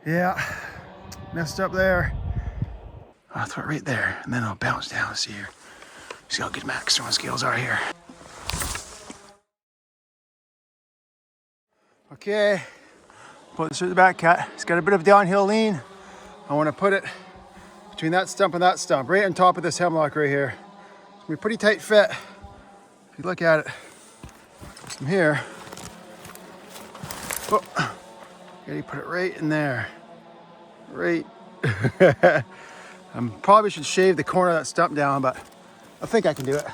Yeah, messed up there. I'll throw it right there, and then I'll bounce down. See here. See how good Max throwing skills are here. Okay, put this through the back cut. It's got a bit of downhill lean. I want to put it between that stump and that stump, right on top of this hemlock right here. It's gonna be a pretty tight fit. If you look at it from here, oh, gotta put it right in there. Right. I probably should shave the corner of that stump down, but I think I can do it.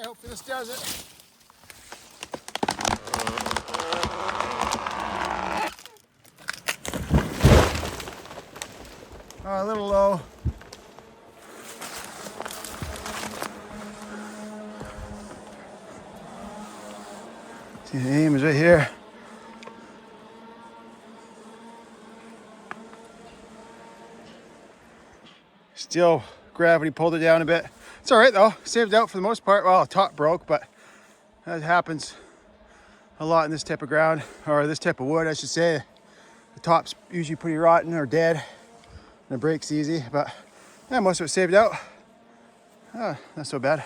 Hopefully this does it. Oh, a little low. See, the aim is right here. Still, gravity pulled it down a bit. It's all right though, saved out for the most part. Well, top broke, but that happens a lot in this type of ground, or this type of wood, I should say. The top's usually pretty rotten or dead, and it breaks easy, but yeah, most of it saved out. Not so bad.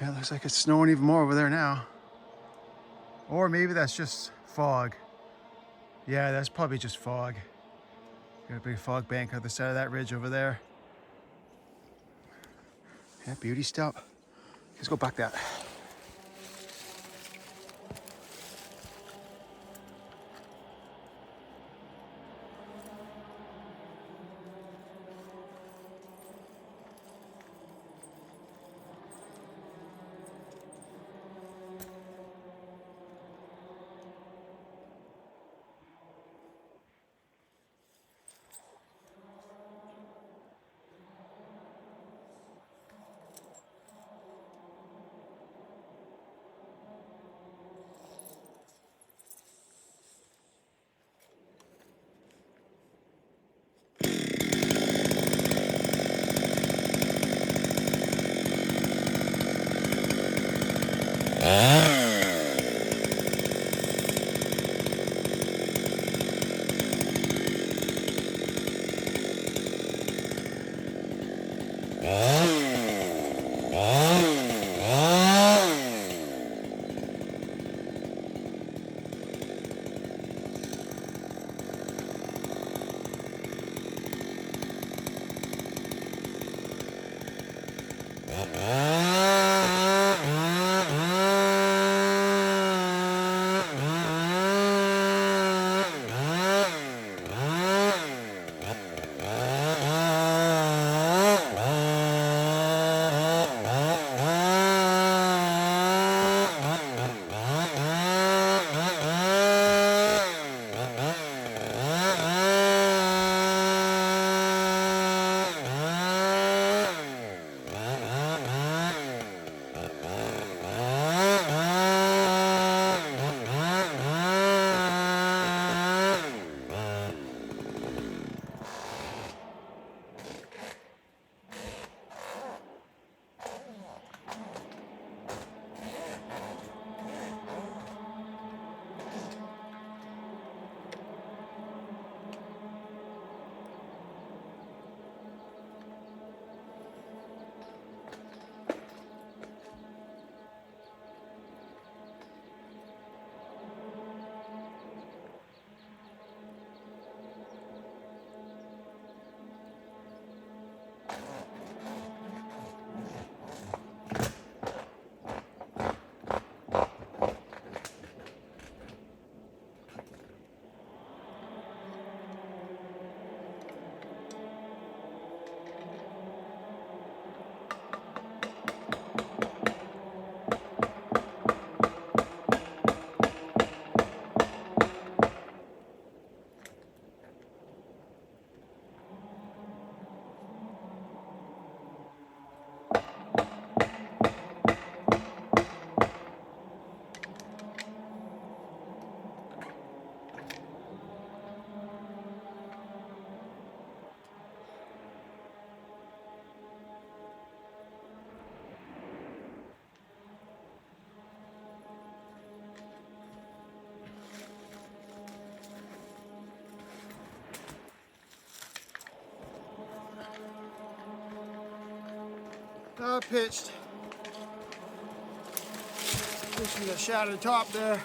Yeah, it looks like it's snowing even more over there now. Or maybe that's just fog. Yeah, that's probably just fog. Got a big fog bank on the side of that ridge over there. Yeah, beauty stop. Let's go back that. Pitched. Pushing the shattered top there.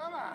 Come on.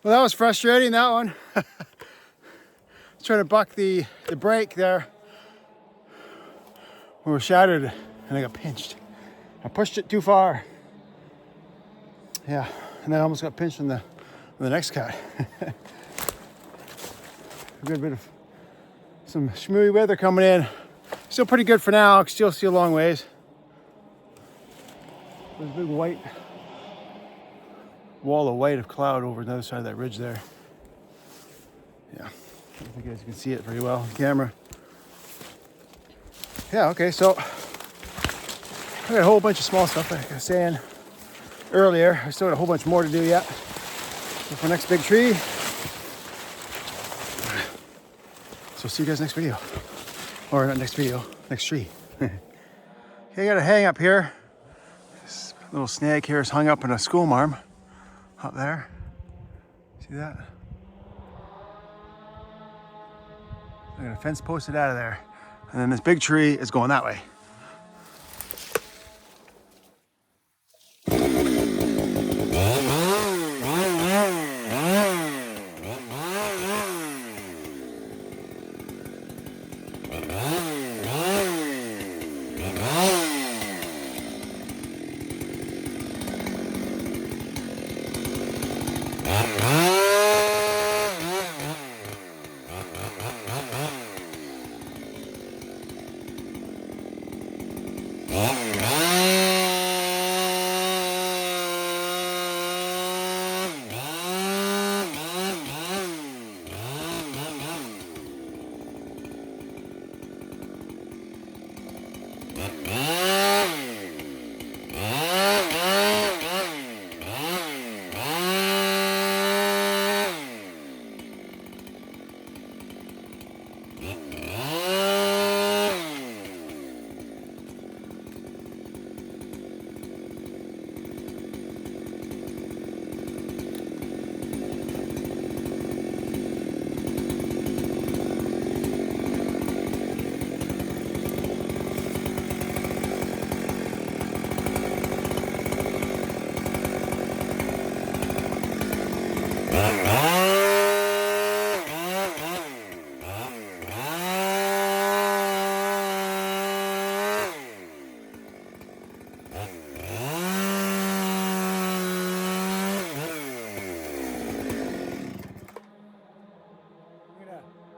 Well, that was frustrating, that one. I was trying to buck the brake there. We were shattered and I got pinched. I pushed it too far. Yeah, and then I almost got pinched on the next cut. A good bit of some schmooey weather coming in. Still pretty good for now. I can still see a long ways. There's a big white wall of white of cloud over the other side of that ridge there. Yeah, I don't think you guys can see it very well on camera. Yeah, okay, so I got a whole bunch of small stuff like I was saying earlier. I still got a whole bunch more to do yet. So for next big tree. So see you guys next video. Or not next video, next tree. Okay, I got a hang up here. This little snag here is hung up in a school marm up there. See that? I got a fence posted out of there. And then this big tree is going that way.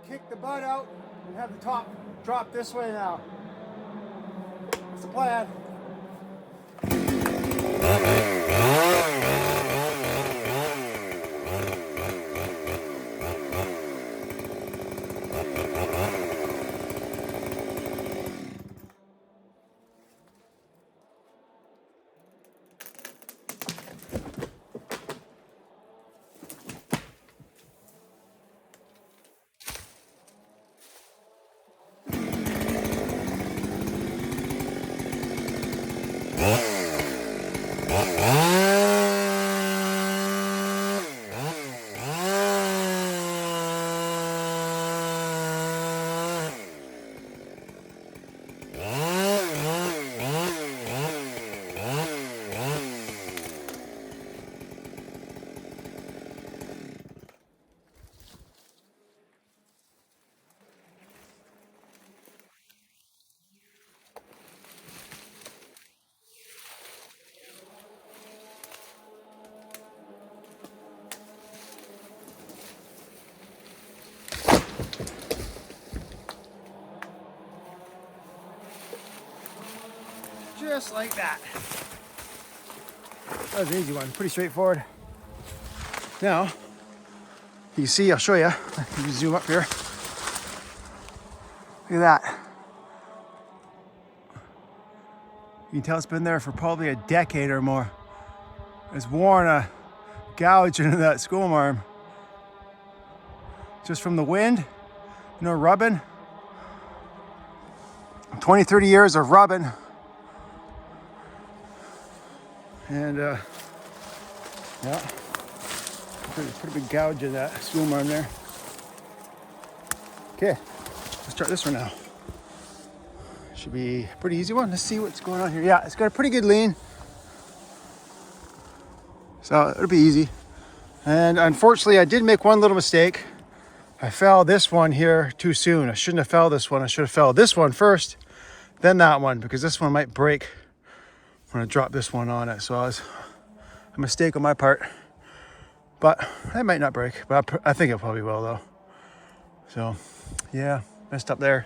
Kick the butt out and have the top drop this way now. That's the plan. Just like that. That was an easy one, pretty straightforward. Now, you can see, I'll show you. You can zoom up here. Look at that. You can tell it's been there for probably a decade or more. It's worn a gouge into that school marm. Just from the wind, rubbing. 20, 30 years of rubbing. And yeah, pretty big gouge in that school marm there. Okay, let's start this one now. Should be a pretty easy one. Let's see what's going on here. Yeah, it's got a pretty good lean. So it'll be easy. And unfortunately, I did make one little mistake. I fell this one here too soon. I shouldn't have fell this one. I should have fell this one first, then that one, because this one might break when I drop this one on it. So it was a mistake on my part, but it might not break, but I think it probably will though. So yeah, messed up there.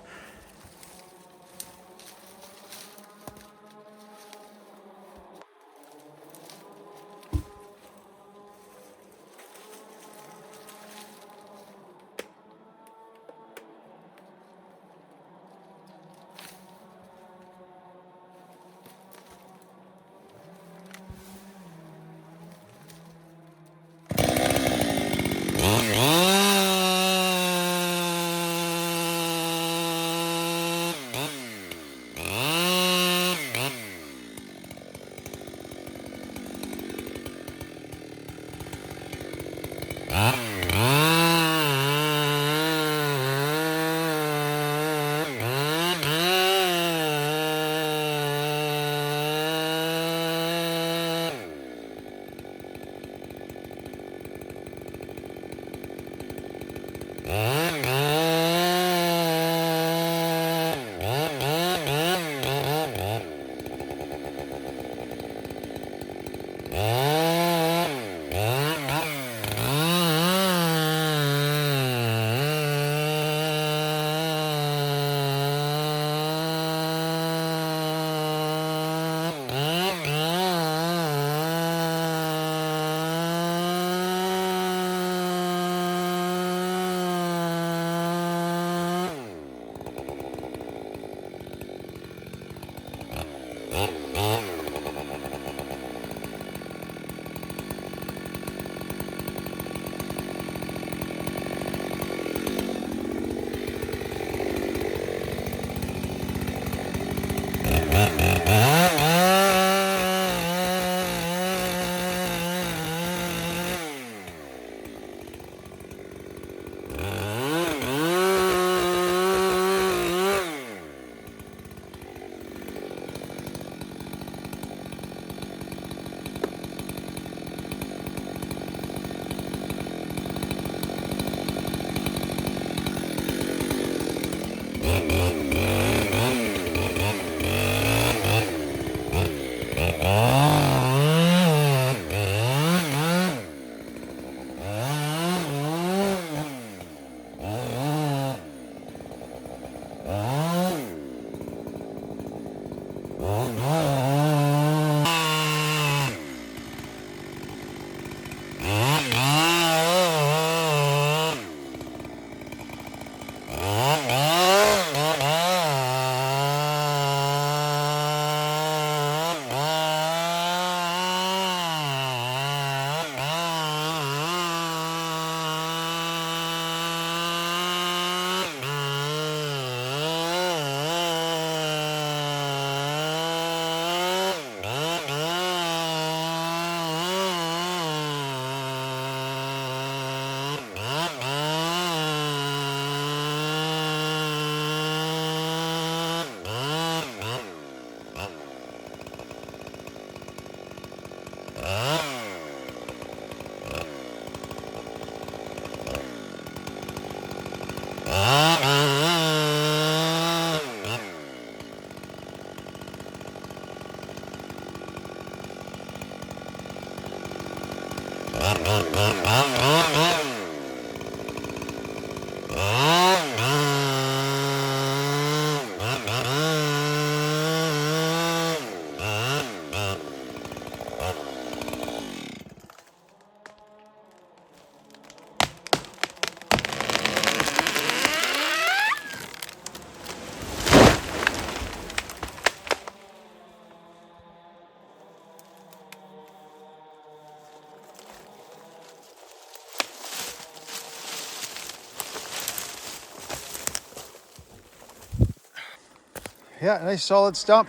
Yeah, nice solid stump.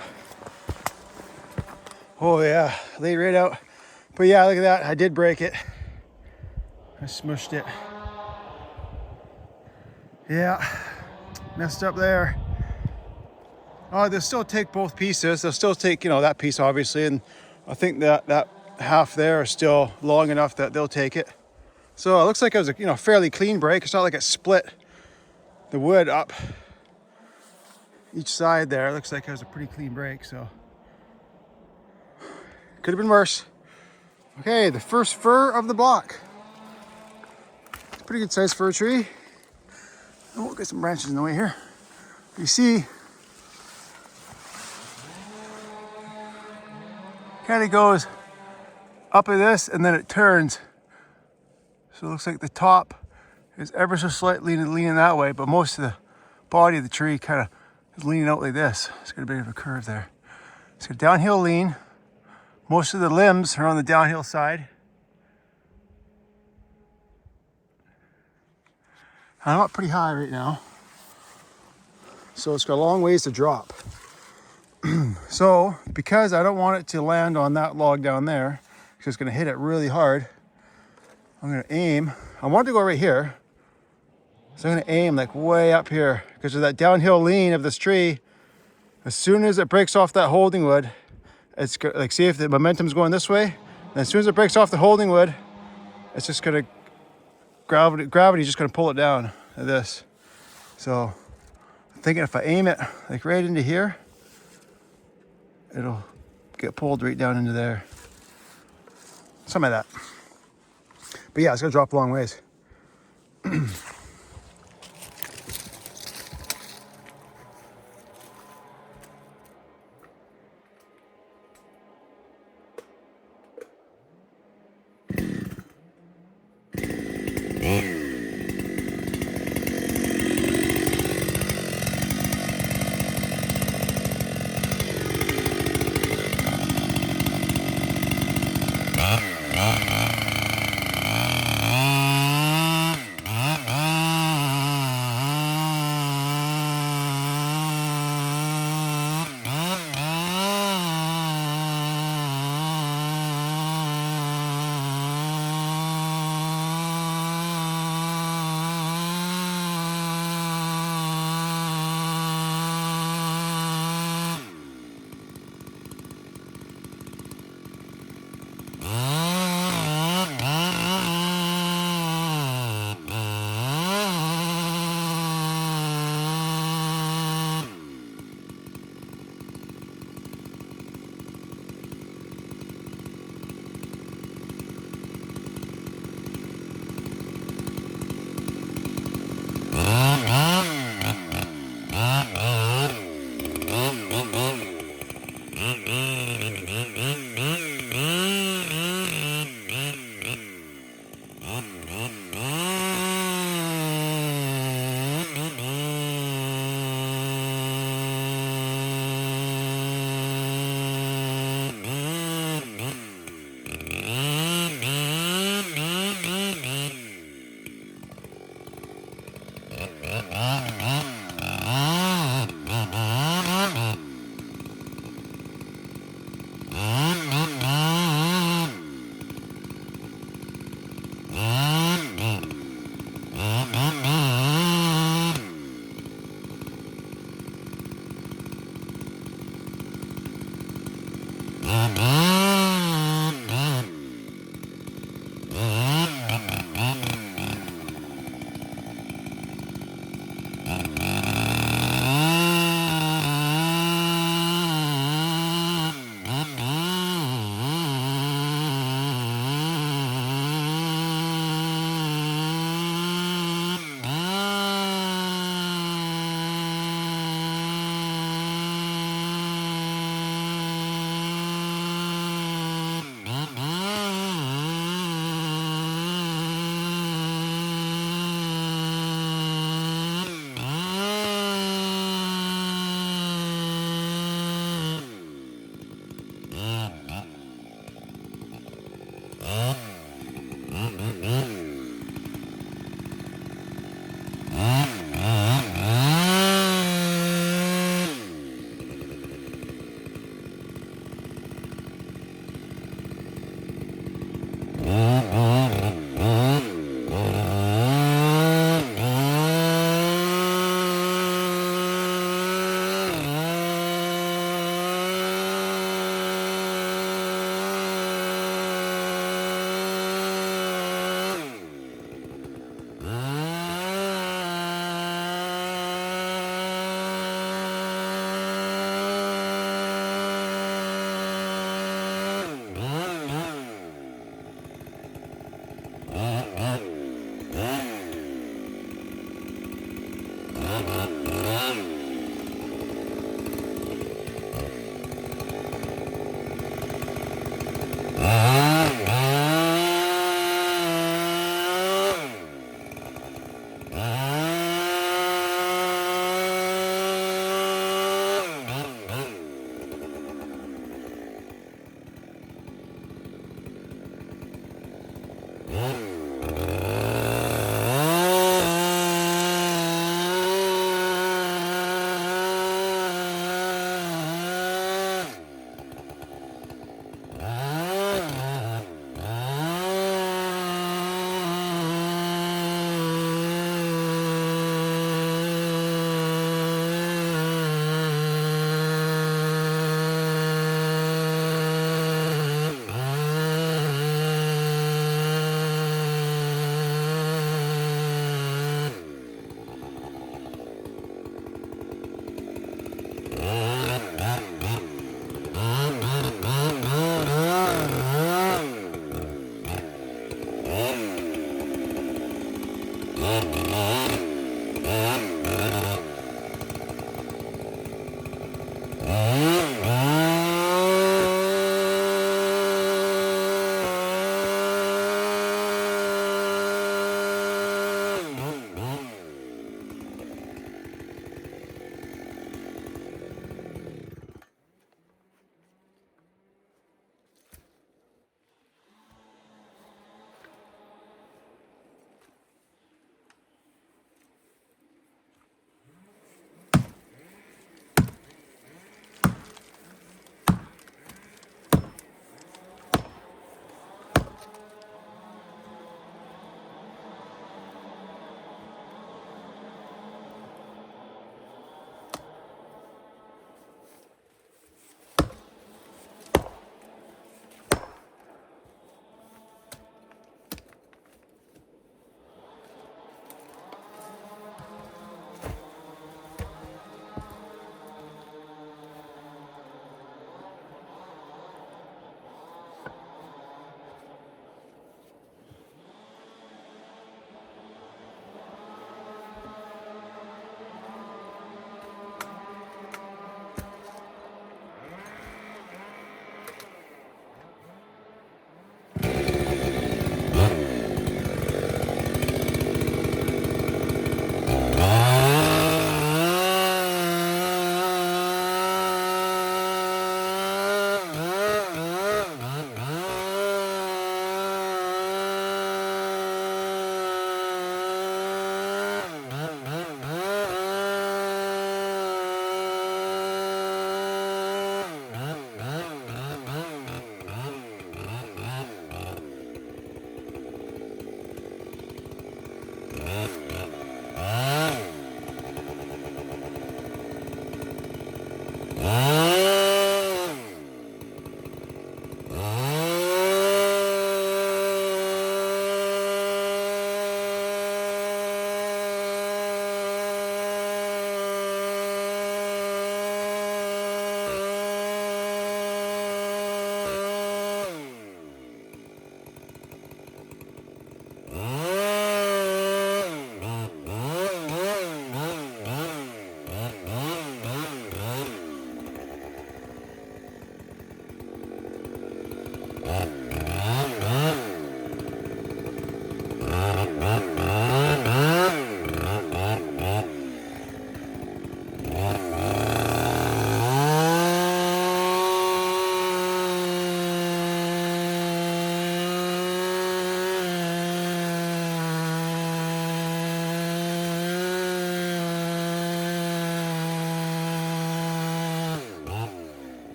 Oh yeah, laid right out. But yeah, look at that. I did break it. I smushed it. Yeah, messed up there. Oh, they'll still take both pieces. They'll still take, that piece obviously, and I think that half there is still long enough that they'll take it. So it looks like it was a fairly clean break. It's not like it split the wood up each side there. It looks like it was a pretty clean break, so could have been worse. Okay, the first fir of the block. It's a pretty good sized fir tree. Oh, we'll get some branches in the way here. You see, kind of goes up of this and then it turns. So it looks like the top is ever so slightly leaning that way, but most of the body of the tree kind of is leaning out like this. It's got a bit of a curve there. It's got a downhill lean. Most of the limbs are on the downhill side. I'm up pretty high right now, so it's got a long ways to drop. So because I don't want it to land on that log down there, because it's going to hit it really hard, I'm going to aim. I want it to go right here, so I'm going to aim like way up here because of that downhill lean of this tree. As soon as it breaks off that holding wood, it's like, see if the momentum's going this way, and as soon as it breaks off the holding wood, it's just going to gravity's just going to pull it down. of this. So I'm thinking if I aim it like right into here, it'll get pulled right down into there. Something like that. But yeah, it's gonna drop a long ways.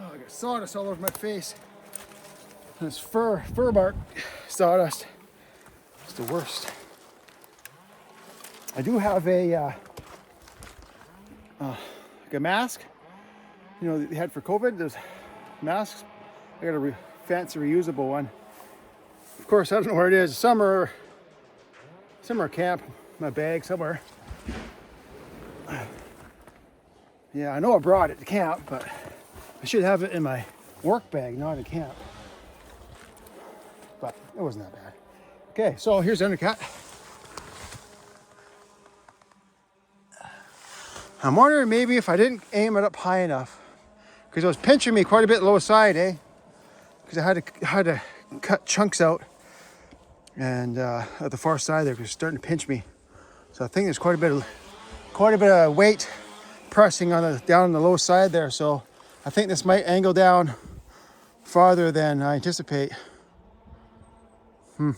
Oh, I got sawdust all over my face. This fur bark sawdust. It's the worst. I do have a like a mask. You know, they had for COVID. There's masks. I got a fancy reusable one. Of course, I don't know where it is. Summer camp. My bag somewhere. Yeah, I know I brought it to camp, but I should have it in my work bag, not in camp. But it wasn't that bad. Okay, so here's the undercut. I'm wondering maybe if I didn't aim it up high enough, because it was pinching me quite a bit low side, eh? Because I had to cut chunks out and at the far side there, because it's starting to pinch me. So I think there's quite a bit of weight pressing on down on the low side there. So I think this might angle down farther than I anticipate. And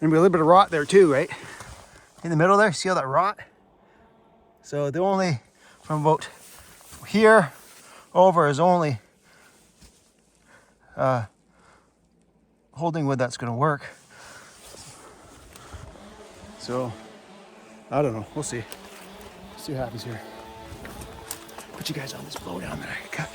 be a little bit of rot there too, right? In the middle there, see all that rot? So the only, from about here over is only holding wood that's gonna work. So, I don't know, we'll see. See what happens here. Put you guys on this blowdown that I cut.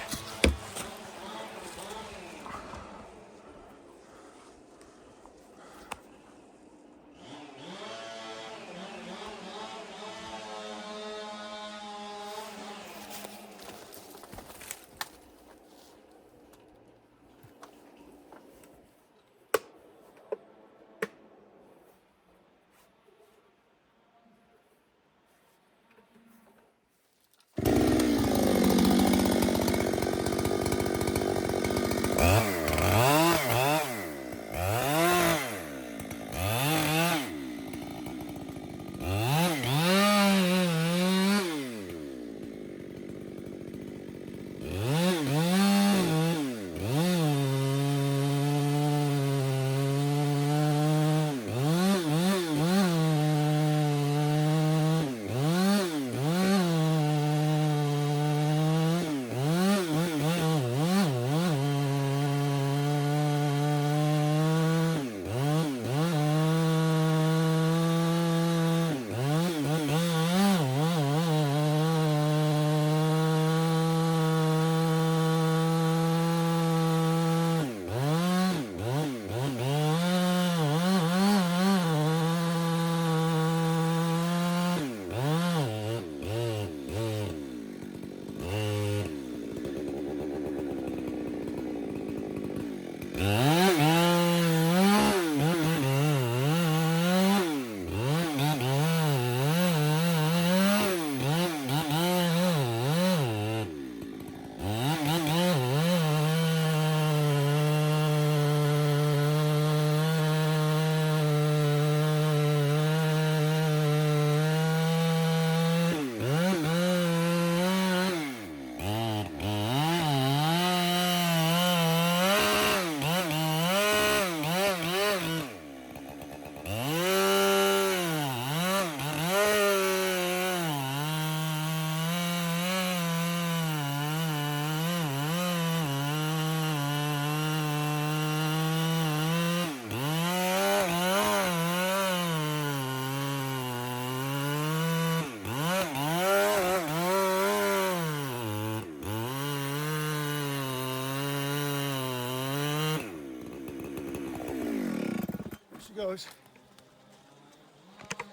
She goes.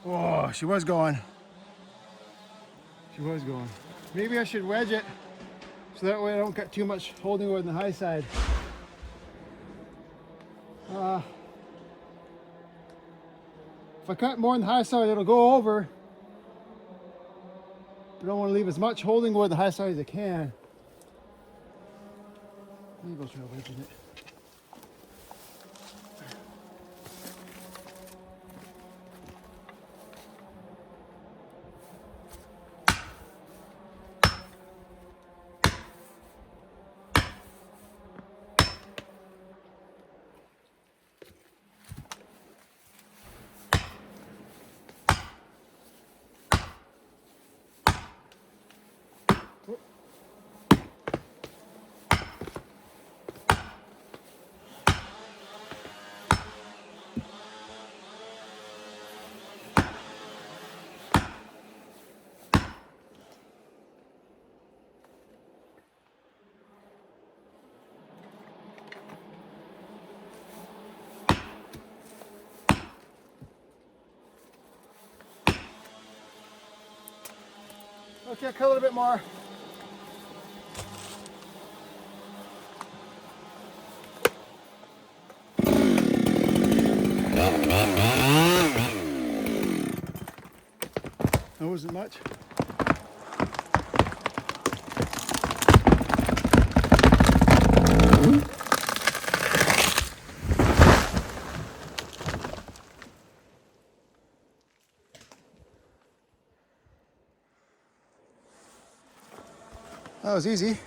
Oh, she was going. She was going. Maybe I should wedge it so that way I don't get too much holding wood on the high side. If I cut more on the high side, it'll go over. I don't want to leave as much holding wood on the high side as I can. Maybe I'll try wedging it. Okay, cut a little bit more. That wasn't much. That was easy.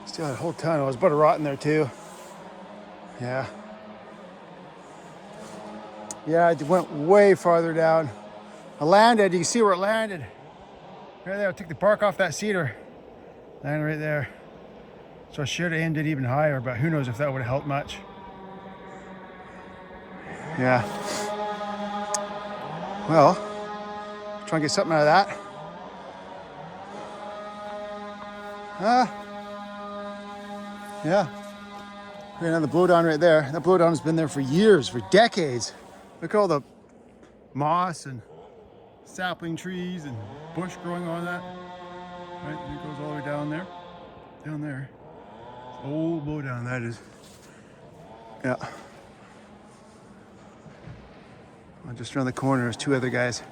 Still had a whole ton. It was about to rot in there too. Yeah. Yeah, it went way farther down. I landed, you can see where it landed. Right there, I took the bark off that cedar. Landed right there. So I should have aimed it even higher, but who knows if that would have helped much. Yeah. Well, try and get something out of that. Yeah. Got another blowdown right there. That blowdown has been there for years, for decades. Look at all the moss and sapling trees and bush growing on that. Right, and it goes all the way down there. Down there. Old blowdown, that is. Yeah. Well, just around the corner, there's two other guys.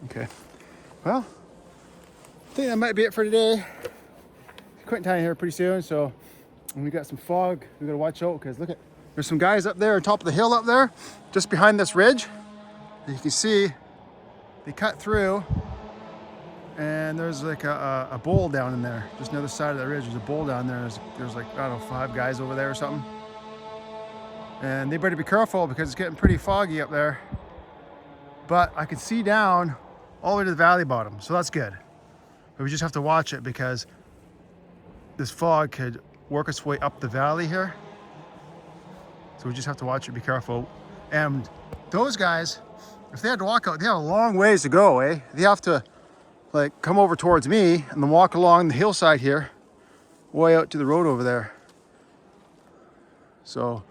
Okay. Well, I think that might be it for today. Quitting time here pretty soon, so we got some fog. We gotta watch out because look at, there's some guys up there on top of the hill up there, just behind this ridge. You can see they cut through, and there's like a bowl down in there, just on the other side of the ridge. There's a bowl down there. There's like, I don't know, 5 guys over there or something. And they better be careful because it's getting pretty foggy up there. But I can see down all the way to the valley bottom, so that's good. But we just have to watch it because this fog could work its way up the valley here. So we just have to watch it, be careful. And those guys, if they had to walk out, they have a long ways to go, eh? They have to like come over towards me and then walk along the hillside here, way out to the road over there. So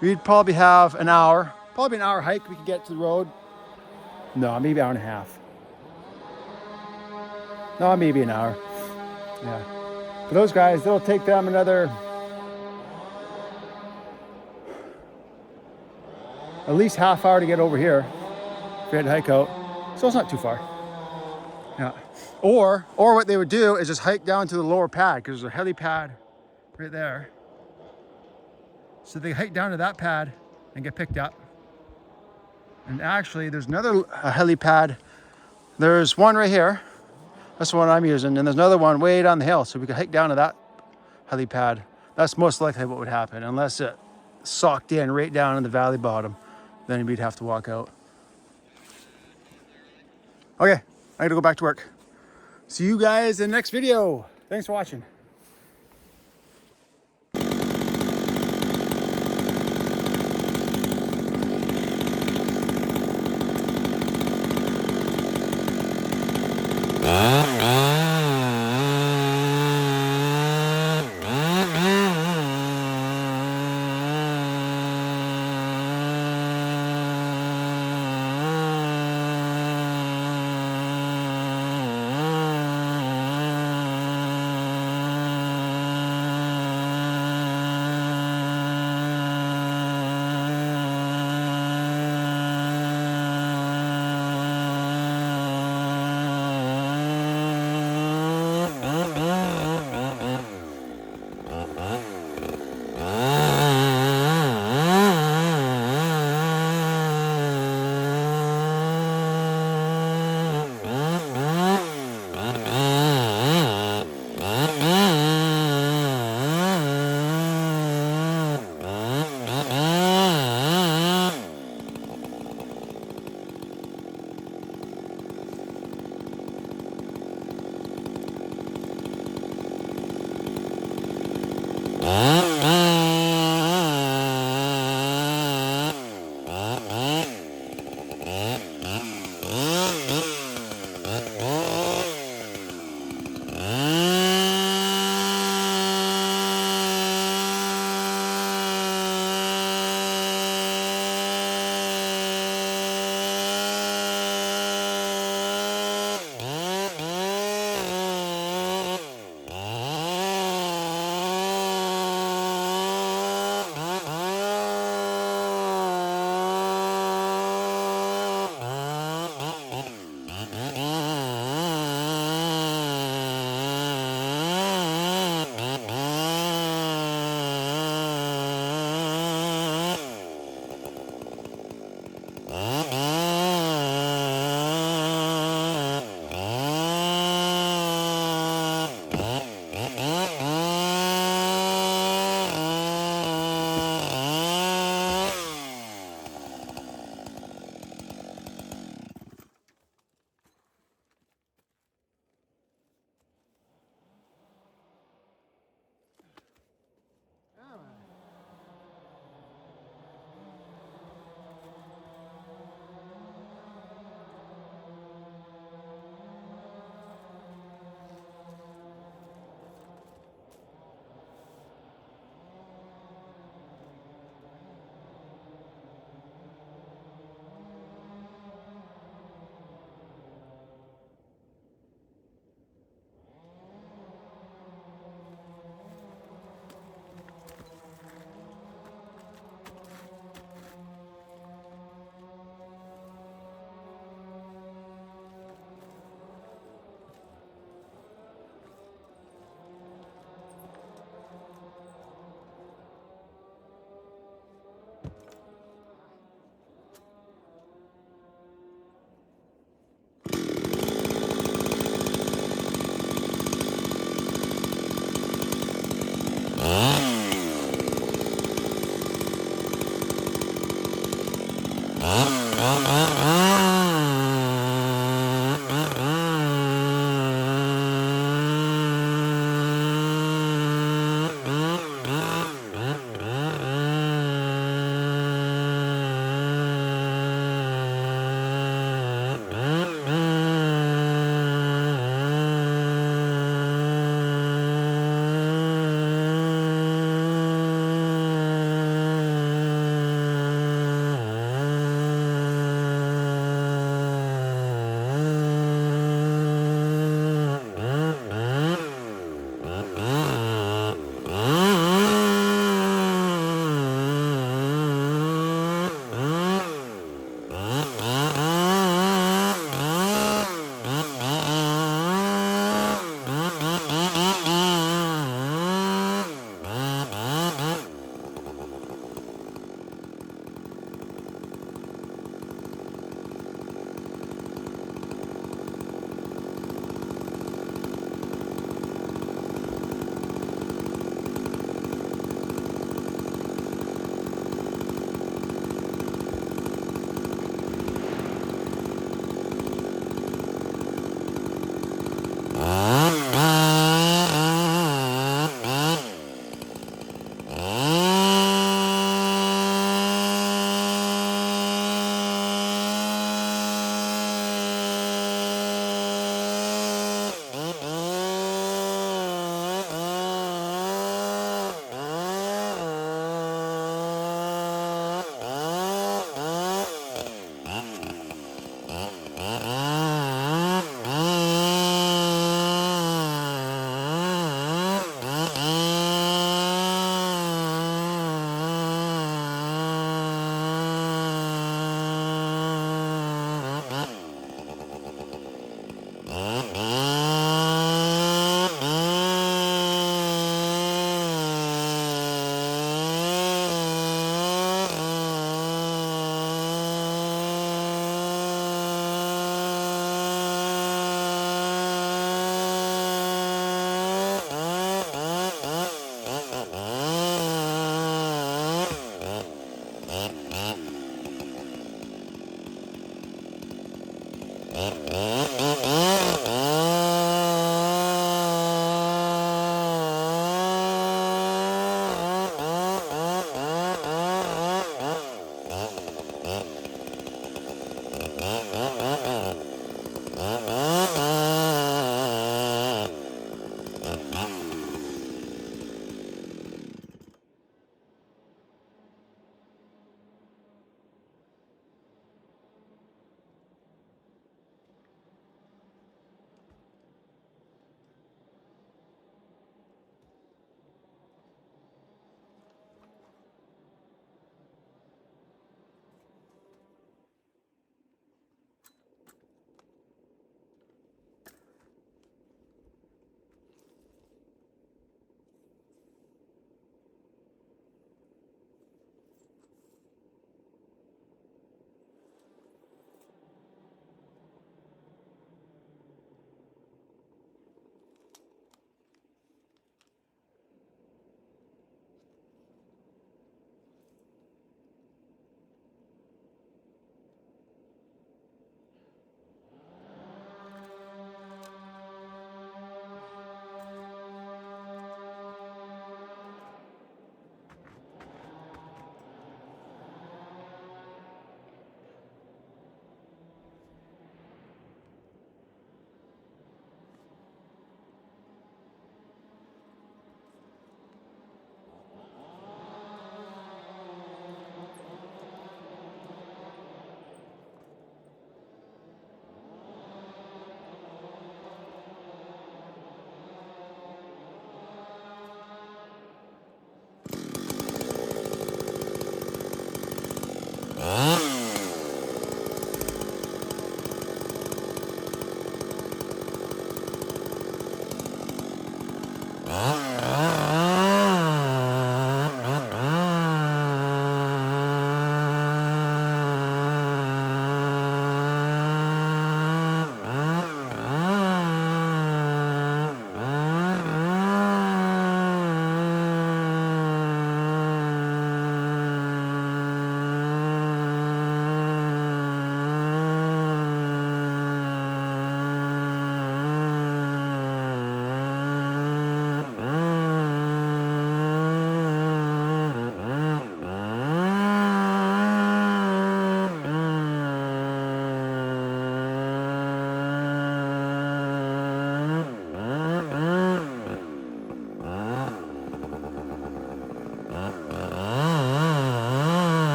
we'd probably have an hour, probably an hour hike we could get to the road. No, maybe an hour and a half. No, maybe an hour. Yeah. For those guys, it'll take them another at least half hour to get over here if we had to hike out. So it's not too far. Yeah. Or what they would do is just hike down to the lower pad because there's a helipad right there. So they hike down to that pad and get picked up. And actually, there's another helipad. There's one right here. That's the one I'm using. And there's another one way down the hill. So we could hike down to that helipad. That's most likely what would happen, unless it socked in right down in the valley bottom. Then we'd have to walk out. Okay, I gotta go back to work. See you guys in the next video. Thanks for watching.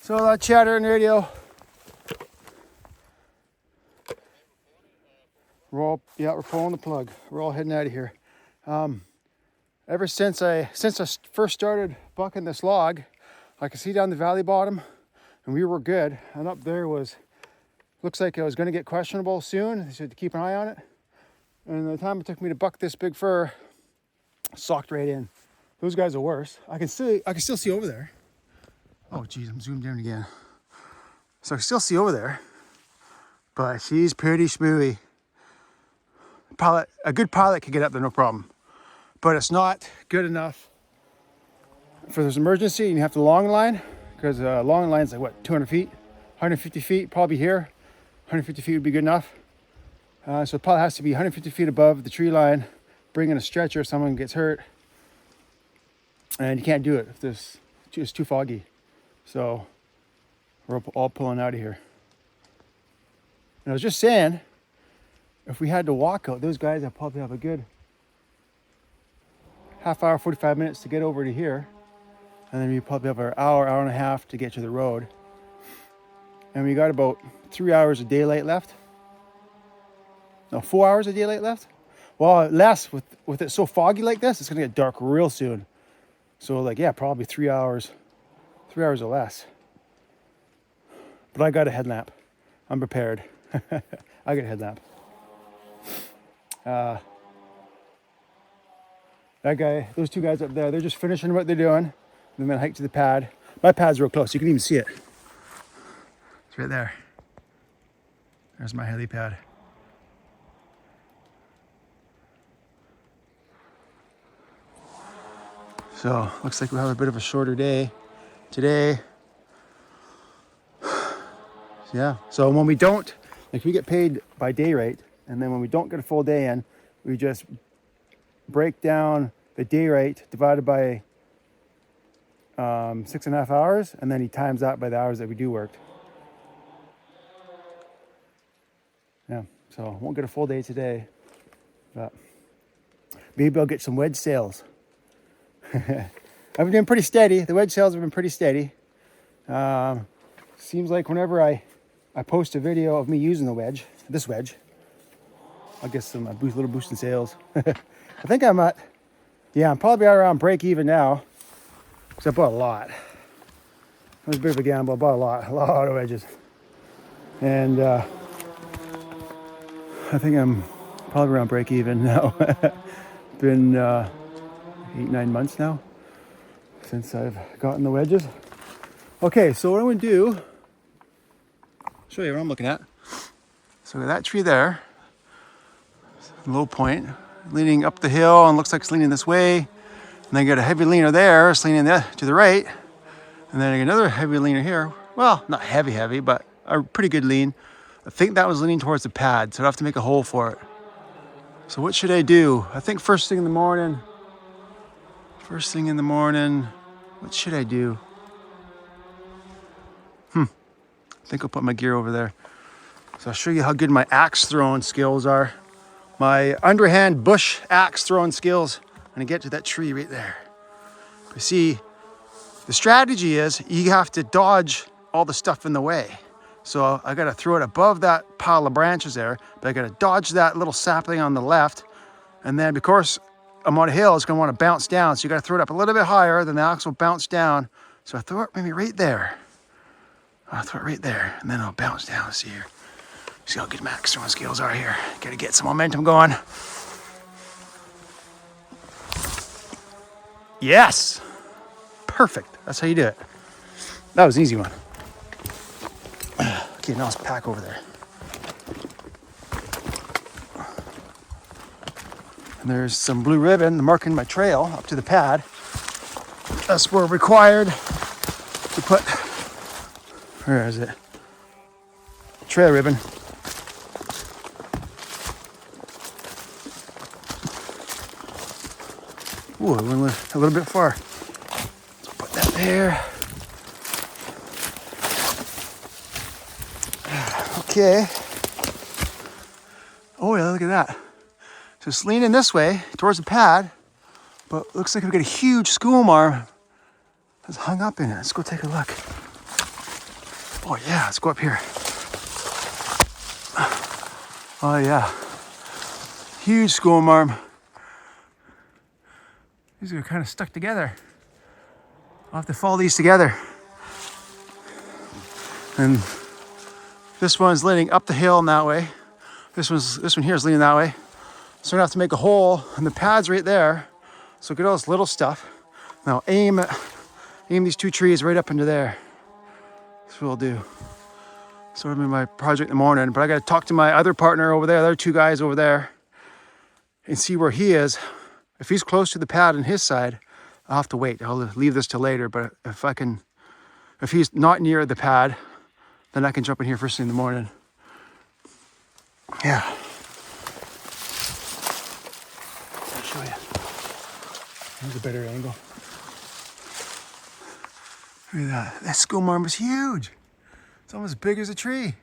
So that chatter on the radio. We're pulling the plug. We're all heading out of here. Ever since I first started bucking this log, I could see down the valley bottom, and we were good. And up there looks like it was going to get questionable soon. They said to keep an eye on it. And the time it took me to buck this big fir, socked right in. Those guys are worse. I can still see over there. Oh geez, I'm zoomed in again. So I can still see over there, but she's pretty smoothie. A good pilot could get up there, no problem. But it's not good enough for this emergency. And you have to long line, because long line's like what, 200 feet, 150 feet, probably here. 150 feet would be good enough. So it probably has to be 150 feet above the tree line, bring in a stretcher if someone gets hurt. And you can't do it if it's too foggy. So we're all pulling out of here. And I was just saying, if we had to walk out, those guys would probably have a good half hour, 45 minutes to get over to here. And then we probably have an hour and a half to get to the road. And we got about 3 hours of daylight left. No, 4 hours of daylight left. Well, less with it so foggy like this, it's gonna get dark real soon. So like, yeah, probably 3 hours. 3 hours or less. But I got a headlamp. I'm prepared. I got a headlamp. That guy, those two guys up there, they're just finishing what they're doing. And then hike to the pad. My pad's real close. You can even see it. It's right there. There's my helipad. So looks like we'll have a bit of a shorter day today. Yeah, so when we don't, like we get paid by day rate, and then when we don't get a full day in, we just break down the day rate divided by 6.5 hours, and then he times that by the hours that we do work. Yeah, so won't get a full day today, but maybe I'll get some wedge sales. I've been doing pretty steady. The wedge sales have been pretty steady. Seems like whenever I post a video of me using this wedge, I'll get some little boost in sales. I think I'm probably around break even now, because I bought a lot. It was a bit of a gamble. I bought a lot of wedges. And I think I'm probably around break even now. Been 8-9 months now since I've gotten the wedges. Okay, so what I'm going to do, show you what I'm looking at. So that tree there, low point, leaning up the hill, and looks like it's leaning this way. And then I got a heavy leaner there, it's leaning to the right. And then I got another heavy leaner here. Well, not heavy, but a pretty good lean. I think that was leaning towards the pad, so I'd have to make a hole for it. So what should I do? I think first thing in the morning, what should I do? I think I'll put my gear over there. So I'll show you how good my axe throwing skills are. My underhand bush axe throwing skills. I'm gonna get to that tree right there. You see, the strategy is you have to dodge all the stuff in the way. So I gotta throw it above that pile of branches there, but I gotta dodge that little sapling on the left. And then because I'm on a hill, it's gonna wanna bounce down. So you gotta throw it up a little bit higher, then the axe will bounce down. So I throw it maybe right there. I'll throw it right there, and then I'll bounce down. See here. See how good Mac's throwing skills are here. Gotta get some momentum going. Yes! Perfect. That's how you do it. That was an easy one. Okay, now let's pack over there. And there's some blue ribbon marking my trail up to the pad. That's where we're required to put, where is it? Trail ribbon. Ooh, I went a little bit far. Let's put that there. Okay. Oh yeah, look at that. So it's leaning this way towards the pad, but looks like we've got a huge school marm that's hung up in it. Let's go take a look. Oh yeah, let's go up here. Oh yeah. Huge school marm. These are kind of stuck together. I'll have to follow these together. And this one's leaning up the hill in that way. This one here is leaning that way. So we're gonna have to make a hole, and the pad's right there. So get all this little stuff. Now aim these two trees right up into there. That's what we'll do. So it'll be my project in the morning, but I gotta talk to my other partner over there, the other two guys over there, and see where he is. If he's close to the pad on his side, I'll have to wait. I'll leave this till later, but if he's not near the pad, then I can jump in here first thing in the morning. Yeah. I'll show you. Here's a better angle. Look at that. That school marm is huge. It's almost as big as a tree.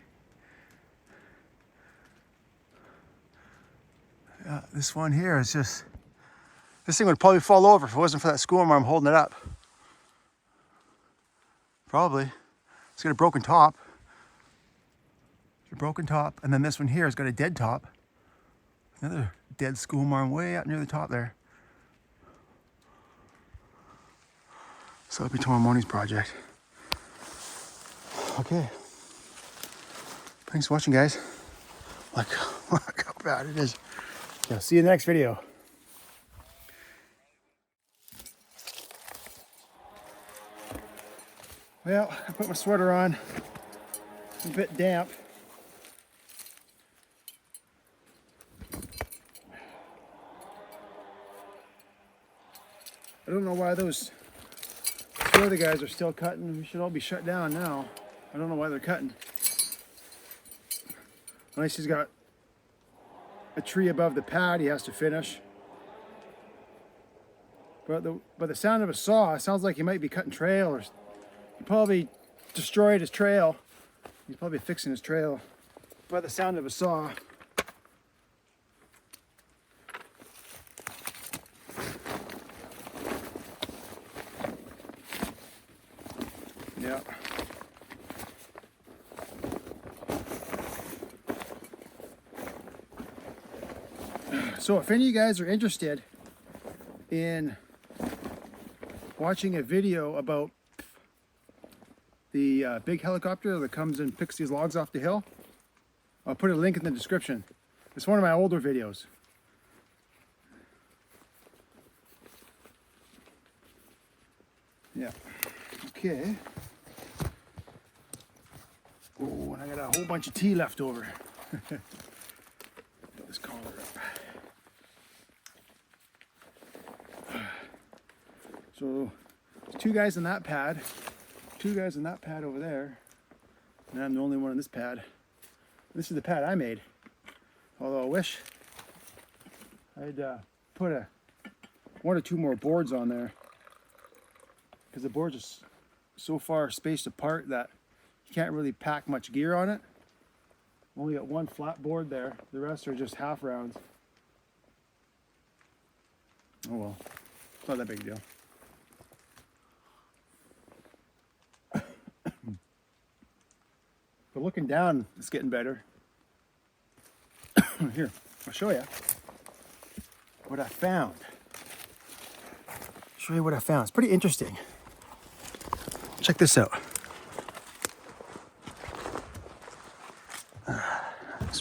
Yeah, this one here is just, this thing would probably fall over if it wasn't for that school marm holding it up. Probably. It's got a broken top. It's a broken top. And then this one here has got a dead top. Another dead school marm way up near the top there. So that'll be tomorrow morning's project. Okay. Thanks for watching, guys. Look how bad it is. Yeah, see you in the next video. Well, I put my sweater on. It's a bit damp. I don't know why those two other guys are still cutting. We should all be shut down now. I don't know why they're cutting. Unless he's got a tree above the pad he has to finish. But by the sound of a saw, it sounds like he might be cutting trail, or he probably destroyed his trail. He's probably fixing his trail by the sound of a saw. Yeah. So if any of you guys are interested in watching a video about the big helicopter that comes and picks these logs off the hill, I'll put a link in the description. It's one of my older videos. Yeah. Okay. Oh, and I got a whole bunch of tea left over. Put this collar up. So there's two guys in that pad, two guys in that pad over there, and I'm the only one in this pad. This is the pad I made. Although I wish I'd put one or two more boards on there, because the boards are so far spaced apart that you can't really pack much gear on it. Only got one flat board there. The rest are just half rounds. Oh well, it's not that big a deal. But looking down, it's getting better. Here, I'll show you what I found. Show you what I found. It's pretty interesting. Check this out.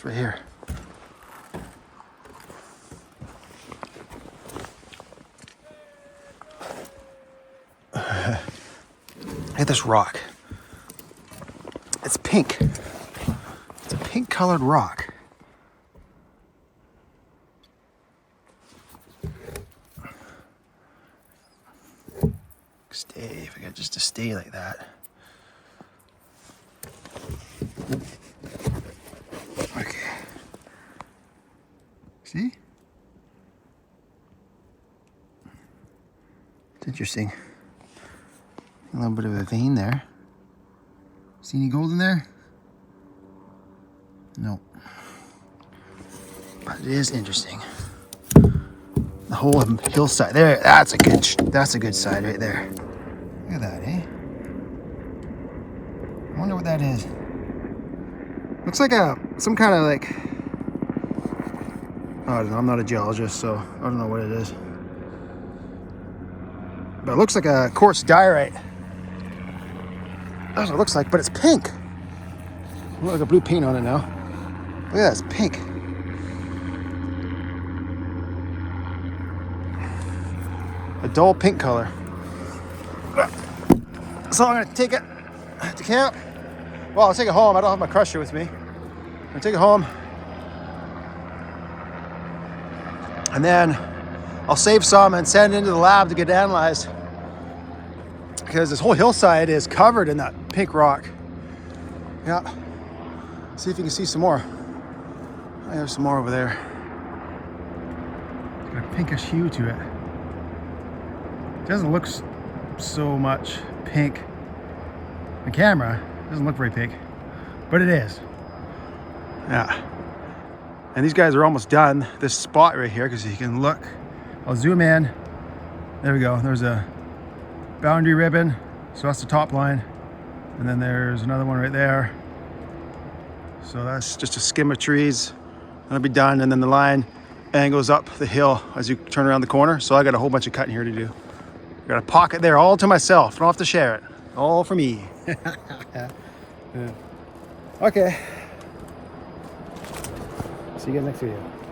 It's right here. Look at this rock. It's pink. It's a pink colored rock. Stay, if I got just to stay like that. Okay. See? It's interesting. A little bit of a vein there. See any gold in there? No. But it is interesting. The whole hillside there. That's a good side right there. Look at that, eh? I wonder what that is. Looks like some kind of like, I don't know, I'm not a geologist, so I don't know what it is. But it looks like a quartz diorite. That's what it looks like, but it's pink. Looks like a blue paint on it now. Look at that, it's pink. A dull pink color. So I'm gonna take it to camp. Well, I'll take it home. I don't have my crusher with me. I'm gonna take it home. And then I'll save some and send it into the lab to get analyzed. Because this whole hillside is covered in that pink rock. Yeah. See if you can see some more. I have some more over there. It's got a pinkish hue to it. It doesn't look so much pink. The camera doesn't look very pink, but it is. Yeah. And these guys are almost done. This spot right here, because you can look. I'll zoom in. There we go. There's a boundary ribbon. So that's the top line. And then there's another one right there. So that's just a skim of trees. That'll be done. And then the line angles up the hill as you turn around the corner. So I got a whole bunch of cutting here to do. Got a pocket there all to myself. Don't have to share it. All for me. Yeah. Okay. See you guys next video.